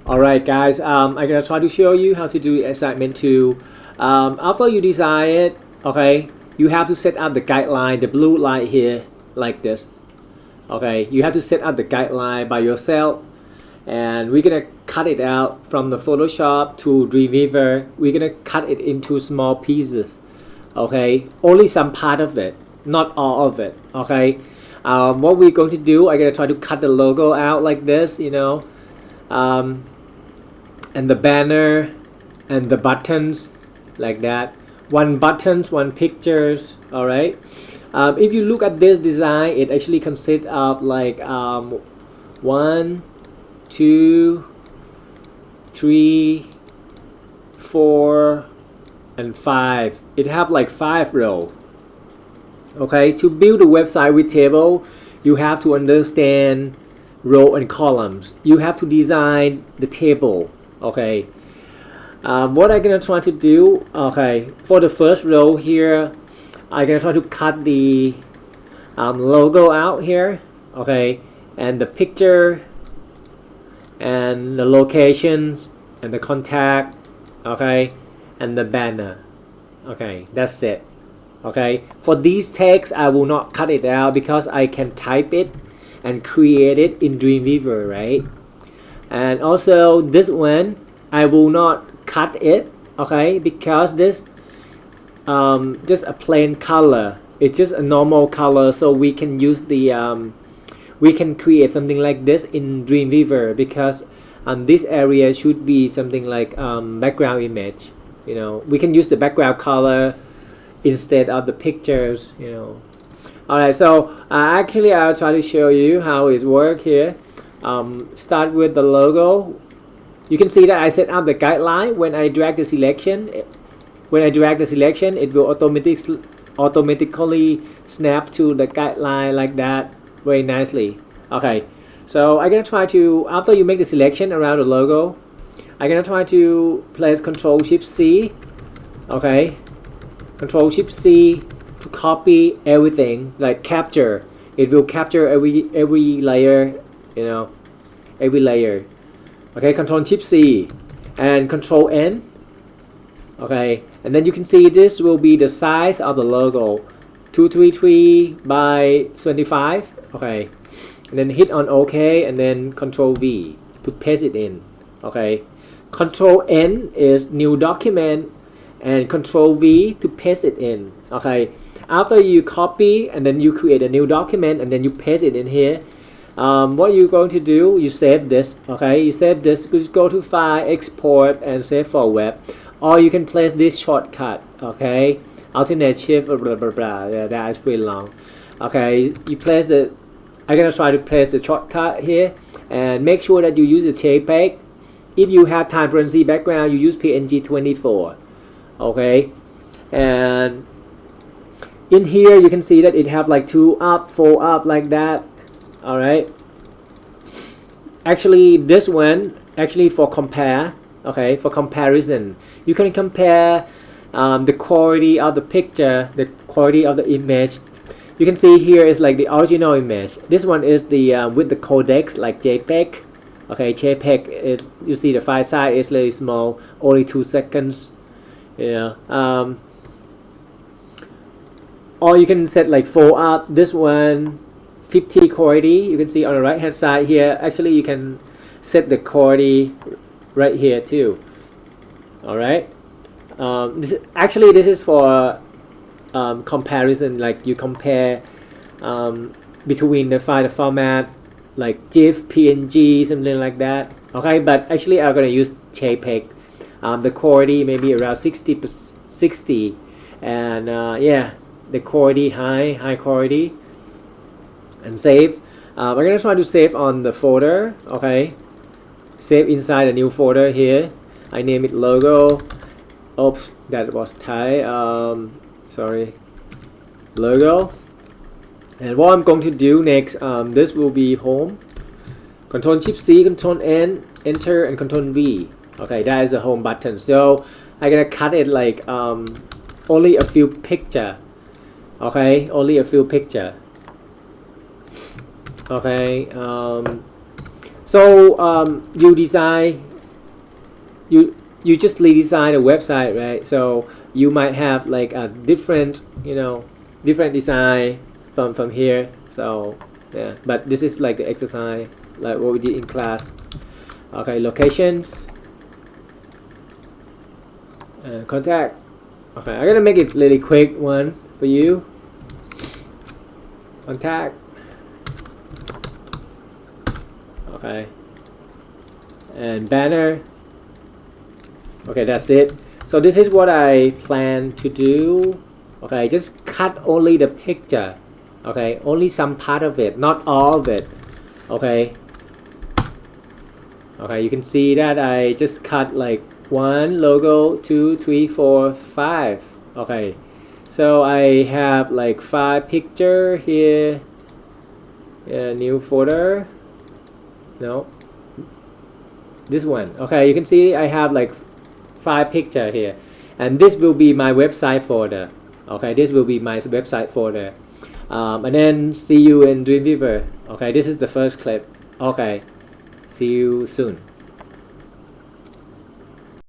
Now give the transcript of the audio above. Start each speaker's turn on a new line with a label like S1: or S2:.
S1: Alright guys, I'm gonna try to show you how to do assignment 2. After you design it, okay, you have to set up the guideline, the blue line here, like this. Okay, you have to set up the guideline by yourself, and we're gonna cut it out from the Photoshop to Dreamweaver. We're gonna cut it into small pieces. Okay, only some part of it, not all of it. Okay, what we're going to do, I'm gonna try to cut the logo out like this, and the banner and the buttons like that. One buttons, one pictures. All right. If you look at this design, it actually consists of like 1, 2, 3, 4, and 5. It have like 5 rows. Okay, to build a website with table, you have to understand row and columns. You have to design the table. Okay, what I'm gonna try to do, okay, for the first row here, I'm gonna try to cut the logo out here, okay, and the picture and the locations and the contact, okay, and the banner. Okay, that's it. Okay, for these text I will not cut it out because I can type it and create it in Dreamweaver, right? And also this one I will not cut it, okay, because this just a plain color. It's just a normal color, so we can use the we can create something like this in Dreamweaver because this area should be something like background image. We can use the background color instead of the pictures. Alright, so actually I'll try to show you how it works here. Start with the logo. You can see that I set up the guideline. When I drag the selection, it will automatically snap to the guideline like that very nicely. Okay, so I'm gonna try to, after you make the selection around the logo, I'm gonna try to place Control Shift C. Okay, Control Shift C to copy everything, like capture. It will capture every layer, every layer. Okay, Control Shift C and Control N. Okay, and then you can see this will be the size of the logo, 233 by 25. Okay, and then hit on OK and then Control V to paste it in. Okay, Control N is new document and Control V to paste it in. Okay, after you copy and then you create a new document and then you paste it in here, what you're going to do, you save this. Okay, you save this, just go to File, Export, and Save for Web, or you can place this shortcut. Okay, Alternate Shift, blah blah blah. Yeah, that is pretty long. Okay, you place the, I'm gonna try to place the shortcut here, and make sure that you use the JPEG. If you have transparency background, you use PNG 24. Okay, and in here you can see that it have like 2 up, 4 up like that. All right, actually this one actually for compare. Okay, for comparison, you can compare the quality of the picture, the quality of the image. You can see here is like the original image. This one is the with the codecs like JPEG. Okay, JPEG is, you see the file size is really small, only 2 seconds. Or you can set like 4 up. This one 50 quality. You can see on the right hand side here. Actually, you can set the quality right here too. All right. This is for comparison. Like you compare between the file format like GIF, PNG, something like that. Okay, but actually I'm gonna use JPEG. The quality maybe around 60, and yeah, the quality high quality, and save. I'm gonna try to save on the folder. Okay, save inside a new folder here. I name it logo. Oops, that was Thai. Sorry, logo. And what I'm going to do next, this will be home. Control Shift C, Control N, Enter, and Control V. Okay, that is the home button. So I'm gonna cut it like only a few picture. Okay, only a few picture. Okay, so you design you just redesign a website, right? So you might have like a different, different design from here. So yeah, but this is like the exercise, like what we did in class. Okay, locations, contact. Okay, I'm gonna make it really quick one for you. Contact. Okay, and banner. Okay, that's it. So this is what I plan to do. Okay, just cut only the picture. Okay, only some part of it, not all of it. Okay. Okay, you can see that I just cut like 1 logo, 2, 3, 4, 5. Okay, so I have like 5 picture here. New folder. No, this one. Okay, you can see I have like 5 picture here, and this will be my website folder. Okay, this will be my website folder, and then see you in Dreamweaver. Okay, this is the first clip. Okay, see you soon.